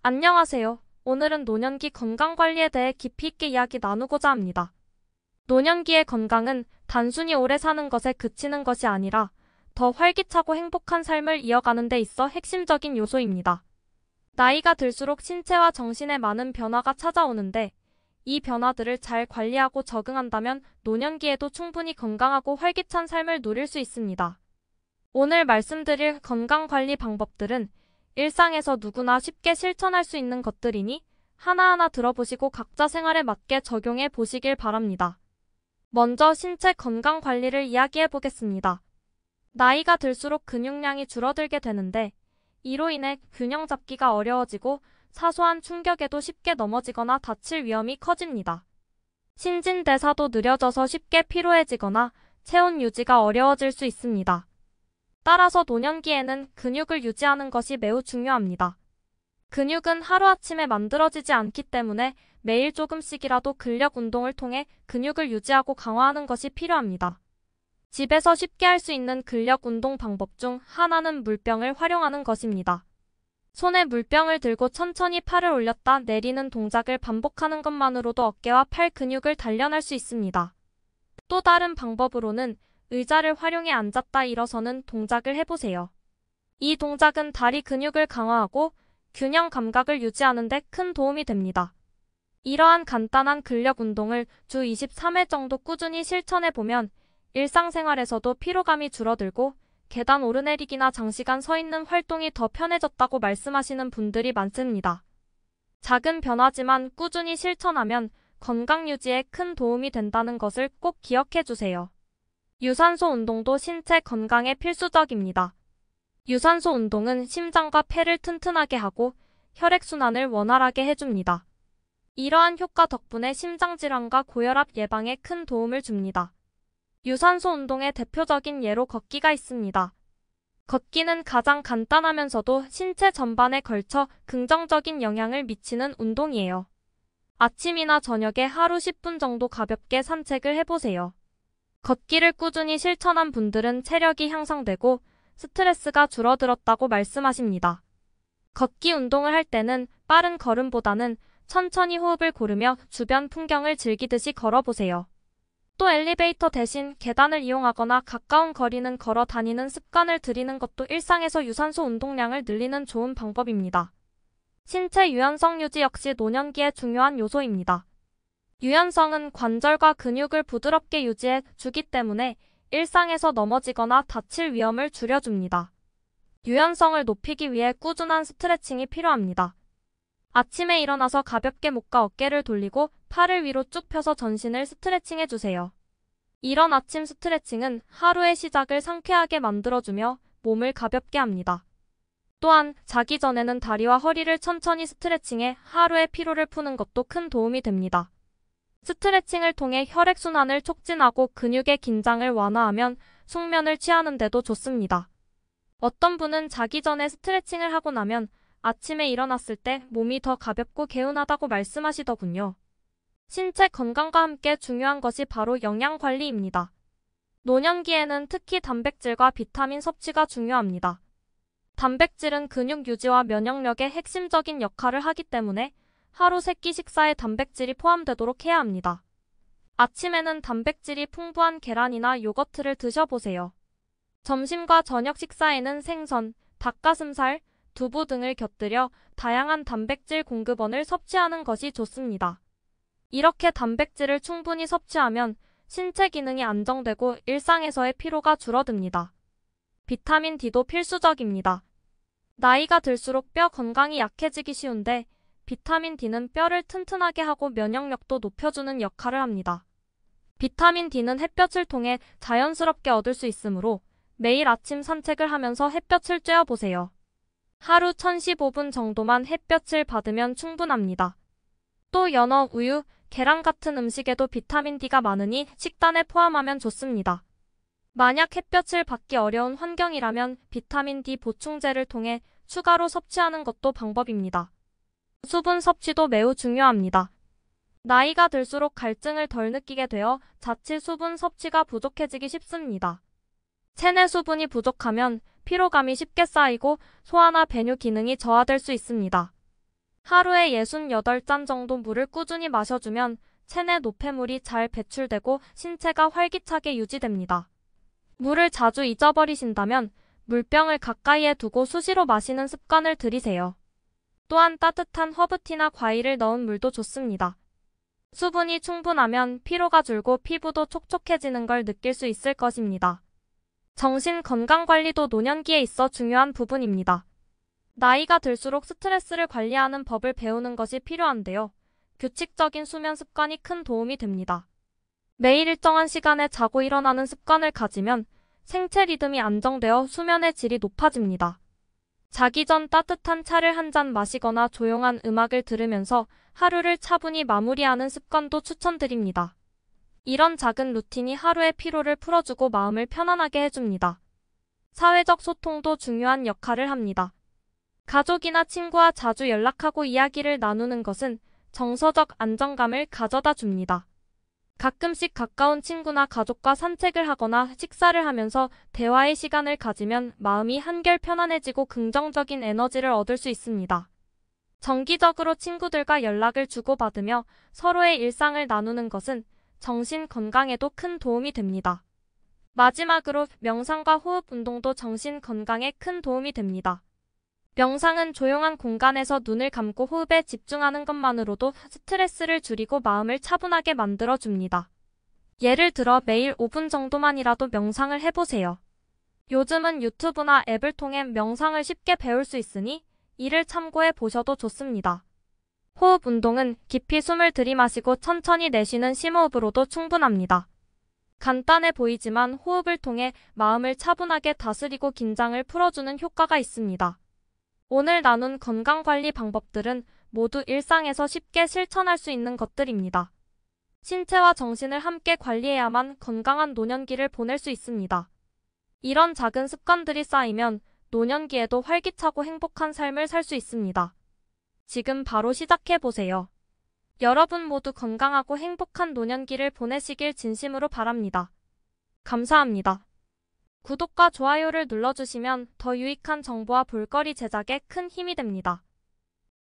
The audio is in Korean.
안녕하세요. 오늘은 노년기 건강관리에 대해 깊이 있게 이야기 나누고자 합니다. 노년기의 건강은 단순히 오래 사는 것에 그치는 것이 아니라 더 활기차고 행복한 삶을 이어가는 데 있어 핵심적인 요소입니다. 나이가 들수록 신체와 정신에 많은 변화가 찾아오는데 이 변화들을 잘 관리하고 적응한다면 노년기에도 충분히 건강하고 활기찬 삶을 누릴 수 있습니다. 오늘 말씀드릴 건강관리 방법들은 일상에서 누구나 쉽게 실천할 수 있는 것들이니 하나하나 들어보시고 각자 생활에 맞게 적용해 보시길 바랍니다. 먼저 신체 건강 관리를 이야기해 보겠습니다. 나이가 들수록 근육량이 줄어들게 되는데 이로 인해 균형 잡기가 어려워지고 사소한 충격에도 쉽게 넘어지거나 다칠 위험이 커집니다. 신진대사도 느려져서 쉽게 피로해지거나 체온 유지가 어려워질 수 있습니다. 따라서 노년기에는 근육을 유지하는 것이 매우 중요합니다. 근육은 하루아침에 만들어지지 않기 때문에 매일 조금씩이라도 근력 운동을 통해 근육을 유지하고 강화하는 것이 필요합니다. 집에서 쉽게 할 수 있는 근력 운동 방법 중 하나는 물병을 활용하는 것입니다. 손에 물병을 들고 천천히 팔을 올렸다 내리는 동작을 반복하는 것만으로도 어깨와 팔 근육을 단련할 수 있습니다. 또 다른 방법으로는 의자를 활용해 앉았다 일어서는 동작을 해보세요. 이 동작은 다리 근육을 강화하고 균형 감각을 유지하는 데 큰 도움이 됩니다. 이러한 간단한 근력 운동을 주 23회 정도 꾸준히 실천해보면 일상생활에서도 피로감이 줄어들고 계단 오르내리기나 장시간 서 있는 활동이 더 편해졌다고 말씀하시는 분들이 많습니다. 작은 변화지만 꾸준히 실천하면 건강 유지에 큰 도움이 된다는 것을 꼭 기억해 주세요. 유산소 운동도 신체 건강에 필수적입니다. 유산소 운동은 심장과 폐를 튼튼하게 하고 혈액순환을 원활하게 해줍니다. 이러한 효과 덕분에 심장질환과 고혈압 예방에 큰 도움을 줍니다. 유산소 운동의 대표적인 예로 걷기가 있습니다. 걷기는 가장 간단하면서도 신체 전반에 걸쳐 긍정적인 영향을 미치는 운동이에요. 아침이나 저녁에 하루 10분 정도 가볍게 산책을 해보세요. 걷기를 꾸준히 실천한 분들은 체력이 향상되고 스트레스가 줄어들었다고 말씀하십니다. 걷기 운동을 할 때는 빠른 걸음보다는 천천히 호흡을 고르며 주변 풍경을 즐기듯이 걸어보세요. 또 엘리베이터 대신 계단을 이용하거나 가까운 거리는 걸어 다니는 습관을 들이는 것도 일상에서 유산소 운동량을 늘리는 좋은 방법입니다. 신체 유연성 유지 역시 노년기의 중요한 요소입니다. 유연성은 관절과 근육을 부드럽게 유지해 주기 때문에 일상에서 넘어지거나 다칠 위험을 줄여줍니다. 유연성을 높이기 위해 꾸준한 스트레칭이 필요합니다. 아침에 일어나서 가볍게 목과 어깨를 돌리고 팔을 위로 쭉 펴서 전신을 스트레칭해주세요. 이런 아침 스트레칭은 하루의 시작을 상쾌하게 만들어주며 몸을 가볍게 합니다. 또한 자기 전에는 다리와 허리를 천천히 스트레칭해 하루의 피로를 푸는 것도 큰 도움이 됩니다. 스트레칭을 통해 혈액순환을 촉진하고 근육의 긴장을 완화하면 숙면을 취하는 데도 좋습니다. 어떤 분은 자기 전에 스트레칭을 하고 나면 아침에 일어났을 때 몸이 더 가볍고 개운하다고 말씀하시더군요. 신체 건강과 함께 중요한 것이 바로 영양 관리입니다. 노년기에는 특히 단백질과 비타민 섭취가 중요합니다. 단백질은 근육 유지와 면역력에 핵심적인 역할을 하기 때문에 하루 3끼 식사에 단백질이 포함되도록 해야 합니다. 아침에는 단백질이 풍부한 계란이나 요거트를 드셔보세요. 점심과 저녁 식사에는 생선, 닭가슴살, 두부 등을 곁들여 다양한 단백질 공급원을 섭취하는 것이 좋습니다. 이렇게 단백질을 충분히 섭취하면 신체 기능이 안정되고 일상에서의 피로가 줄어듭니다. 비타민 D도 필수적입니다. 나이가 들수록 뼈 건강이 약해지기 쉬운데 비타민 D는 뼈를 튼튼하게 하고 면역력도 높여주는 역할을 합니다. 비타민 D는 햇볕을 통해 자연스럽게 얻을 수 있으므로 매일 아침 산책을 하면서 햇볕을 쬐어보세요. 하루 1015분 정도만 햇볕을 받으면 충분합니다. 또 연어, 우유, 계란 같은 음식에도 비타민 D가 많으니 식단에 포함하면 좋습니다. 만약 햇볕을 받기 어려운 환경이라면 비타민 D 보충제를 통해 추가로 섭취하는 것도 방법입니다. 수분 섭취도 매우 중요합니다. 나이가 들수록 갈증을 덜 느끼게 되어 자칫 수분 섭취가 부족해지기 쉽습니다. 체내 수분이 부족하면 피로감이 쉽게 쌓이고 소화나 배뇨 기능이 저하될 수 있습니다. 하루에 68잔 정도 물을 꾸준히 마셔주면 체내 노폐물이 잘 배출되고 신체가 활기차게 유지됩니다. 물을 자주 잊어버리신다면 물병을 가까이에 두고 수시로 마시는 습관을 들이세요. 또한 따뜻한 허브티나 과일을 넣은 물도 좋습니다. 수분이 충분하면 피로가 줄고 피부도 촉촉해지는 걸 느낄 수 있을 것입니다. 정신 건강 관리도 노년기에 있어 중요한 부분입니다. 나이가 들수록 스트레스를 관리하는 법을 배우는 것이 필요한데요. 규칙적인 수면 습관이 큰 도움이 됩니다. 매일 일정한 시간에 자고 일어나는 습관을 가지면 생체 리듬이 안정되어 수면의 질이 높아집니다. 자기 전 따뜻한 차를 한 잔 마시거나 조용한 음악을 들으면서 하루를 차분히 마무리하는 습관도 추천드립니다. 이런 작은 루틴이 하루의 피로를 풀어주고 마음을 편안하게 해줍니다. 사회적 소통도 중요한 역할을 합니다. 가족이나 친구와 자주 연락하고 이야기를 나누는 것은 정서적 안정감을 가져다 줍니다. 가끔씩 가까운 친구나 가족과 산책을 하거나 식사를 하면서 대화의 시간을 가지면 마음이 한결 편안해지고 긍정적인 에너지를 얻을 수 있습니다. 정기적으로 친구들과 연락을 주고받으며 서로의 일상을 나누는 것은 정신 건강에도 큰 도움이 됩니다. 마지막으로 명상과 호흡 운동도 정신 건강에 큰 도움이 됩니다. 명상은 조용한 공간에서 눈을 감고 호흡에 집중하는 것만으로도 스트레스를 줄이고 마음을 차분하게 만들어줍니다. 예를 들어 매일 5분 정도만이라도 명상을 해보세요. 요즘은 유튜브나 앱을 통해 명상을 쉽게 배울 수 있으니 이를 참고해 보셔도 좋습니다. 호흡 운동은 깊이 숨을 들이마시고 천천히 내쉬는 심호흡으로도 충분합니다. 간단해 보이지만 호흡을 통해 마음을 차분하게 다스리고 긴장을 풀어주는 효과가 있습니다. 오늘 나눈 건강관리 방법들은 모두 일상에서 쉽게 실천할 수 있는 것들입니다. 신체와 정신을 함께 관리해야만 건강한 노년기를 보낼 수 있습니다. 이런 작은 습관들이 쌓이면 노년기에도 활기차고 행복한 삶을 살 수 있습니다. 지금 바로 시작해보세요. 여러분 모두 건강하고 행복한 노년기를 보내시길 진심으로 바랍니다. 감사합니다. 구독과 좋아요를 눌러주시면 더 유익한 정보와 볼거리 제작에 큰 힘이 됩니다.